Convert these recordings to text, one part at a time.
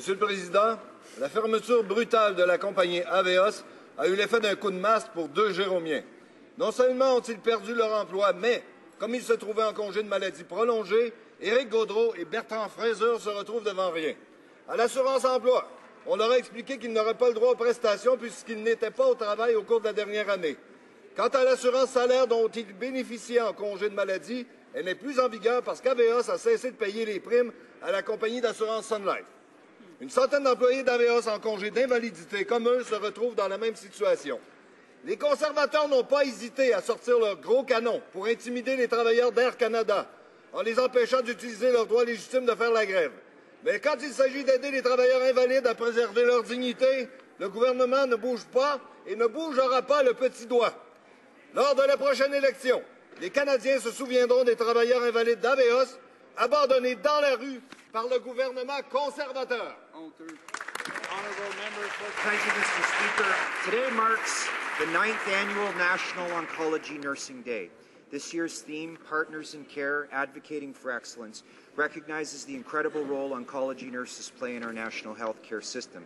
Monsieur le Président, la fermeture brutale de la compagnie Aveos a eu l'effet d'un coup de masse pour 2 Jéromiens. Non seulement ont-ils perdu leur emploi, mais, comme ils se trouvaient en congé de maladie prolongé, Éric Gaudreault et Bertrand Fraser se retrouvent devant rien. À l'assurance-emploi, on leur a expliqué qu'ils n'auraient pas le droit aux prestations puisqu'ils n'étaient pas au travail au cours de la dernière année. Quant à l'assurance salaire dont ils bénéficiaient en congé de maladie, elle n'est plus en vigueur parce qu'Aveos a cessé de payer les primes à la compagnie d'assurance Sun Life. Une centaine d'employés d'Aveos en congé d'invalidité, comme eux, se retrouvent dans la même situation. Les conservateurs n'ont pas hésité à sortir leur gros canon pour intimider les travailleurs d'Air Canada en les empêchant d'utiliser leur droit légitime de faire la grève. Mais quand il s'agit d'aider les travailleurs invalides à préserver leur dignité, le gouvernement ne bouge pas et ne bougera pas le petit doigt. Lors de la prochaine élection, les Canadiens se souviendront des travailleurs invalides d'Aveos abandonnés dans la rue par le gouvernement conservateur. Thank you, Mr. Speaker. Today marks the 9th annual National Oncology Nursing Day. This year's theme, Partners in Care, Advocating for Excellence, recognizes the incredible role oncology nurses play in our national health care system.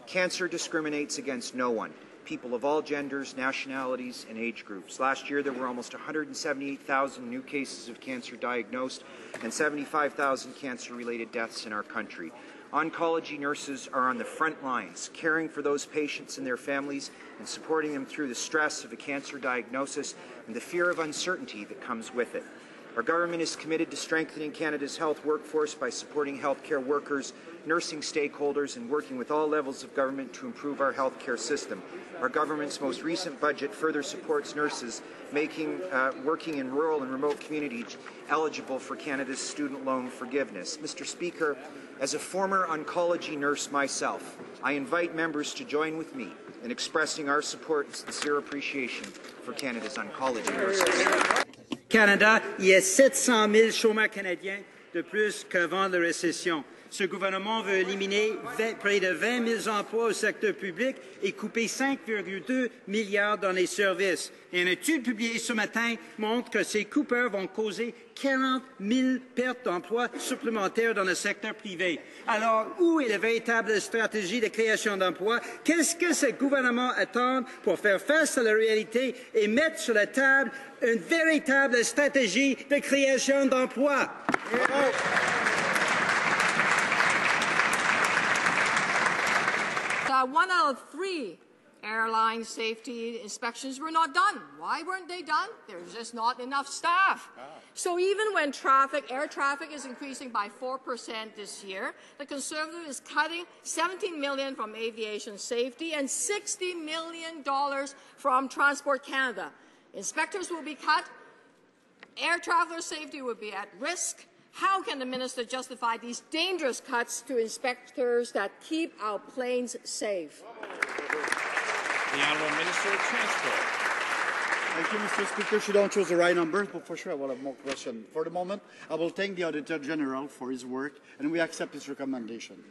Cancer discriminates against no one, people of all genders, nationalities, and age groups. Last year, there were almost 178,000 new cases of cancer diagnosed and 75,000 cancer-related deaths in our country. Oncology nurses are on the front lines, caring for those patients and their families and supporting them through the stress of a cancer diagnosis and the fear of uncertainty that comes with it. Our government is committed to strengthening Canada's health workforce by supporting healthcare workers, nursing stakeholders, and working with all levels of government to improve our healthcare system. Our government's most recent budget further supports nurses making working in rural and remote communities eligible for Canada's student loan forgiveness. Mr. Speaker, as a former oncology nurse myself, I invite members to join with me in expressing our support and sincere appreciation for Canada's oncology nurses. Canada, il y a 700 000 chômeurs canadiens de plus qu'avant la récession. Ce gouvernement veut éliminer près de 20 000 emplois au secteur public et couper 5,2 milliards dans les services. Et une étude publiée ce matin montre que ces coupeurs vont causer 40 000 pertes d'emplois supplémentaires dans le secteur privé. Alors, où est la véritable stratégie de création d'emplois? Qu'est-ce que ce gouvernement attend pour faire face à la réalité et mettre sur la table une véritable stratégie de création d'emplois? One out of 3 airline safety inspections were not done. Why weren't they done? There's just not enough staff. So even when air traffic is increasing by 4% this year, the Conservative is cutting $17 million from aviation safety and $60 million from Transport Canada. Inspectors will be cut. Air traveler safety will be at risk. How can the minister justify these dangerous cuts to inspectors that keep our planes safe? The Honourable Minister of Transport. Thank you, Mr. Speaker. She don't choose the right numbers, but for sure I will have more questions. For the moment, I will thank the Auditor General for his work, and we accept his recommendation.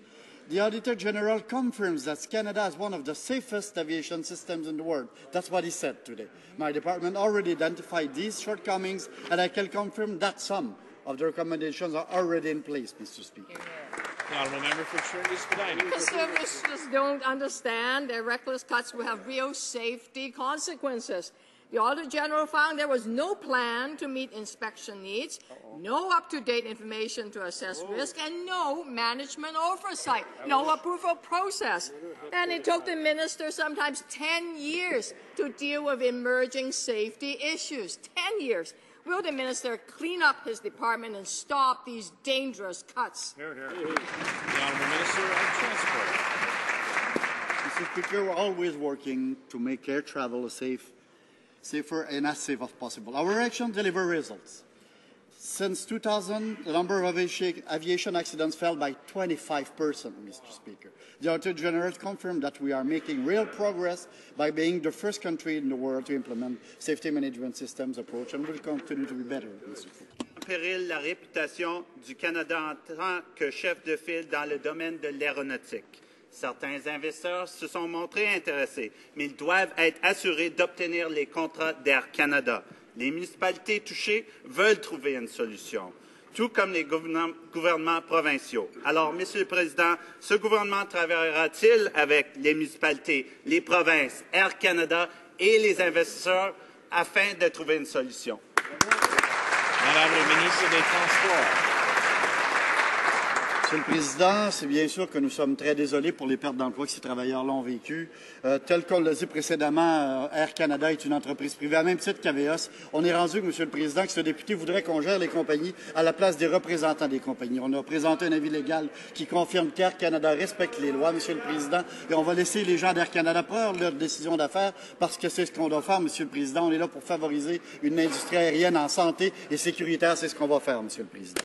The Auditor General confirms that Canada has one of the safest aviation systems in the world. That's what he said today. My department already identified these shortcomings, and I can confirm that some of the recommendations are already in place, Mr. Speaker. The Honourable Member for Trinity-Spadina. Conservatives just don't understand their reckless cuts will have real safety consequences. The Auditor General found there was no plan to meet inspection needs, no up-to-date information to assess risk, and no management oversight, no approval process. And it took the minister sometimes 10 years to deal with emerging safety issues. 10 years. Will the minister clean up his department and stop these dangerous cuts? Hear, hear. The Honourable Minister of Transport. Mr. Speaker, we're always working to make air travel safer and as safe as possible. Our actions deliver results. Since 2000, the number of aviation accidents fell by 25%, Mr. Speaker. The Auditor General confirmed that we are making real progress by being the first country in the world to implement safety management systems approach, and will continue to be better, Mr. Speaker. Péril la réputation du Canada en tant que chef de file dans le domaine de l'aéronautique. Certains investisseurs se sont montrés intéressés, mais ils doivent être assurés d'obtenir les contrats d'Air Canada. Les municipalités touchées veulent trouver une solution. tout comme les gouvernements provinciaux. Alors, Monsieur le Président, ce gouvernement travaillera-t-il avec les municipalités, les provinces, Air Canada et les investisseurs afin de trouver une solution? Madame le ministre des Transports. Monsieur le Président, c'est bien sûr que nous sommes très désolés pour les pertes d'emplois que ces travailleurs-là ont vécues. Tel qu'on l'a dit précédemment, Air Canada est une entreprise privée, à même titre qu'Aveos. On est rendu, Monsieur le Président, que ce député voudrait qu'on gère les compagnies à la place des représentants des compagnies. On a présenté un avis légal qui confirme qu'Air Canada respecte les lois, Monsieur le Président, et on va laisser les gens d'Air Canada prendre leur décision d'affaires parce que c'est ce qu'on doit faire, Monsieur le Président. On est là pour favoriser une industrie aérienne en santé et sécuritaire. C'est ce qu'on va faire, Monsieur le Président.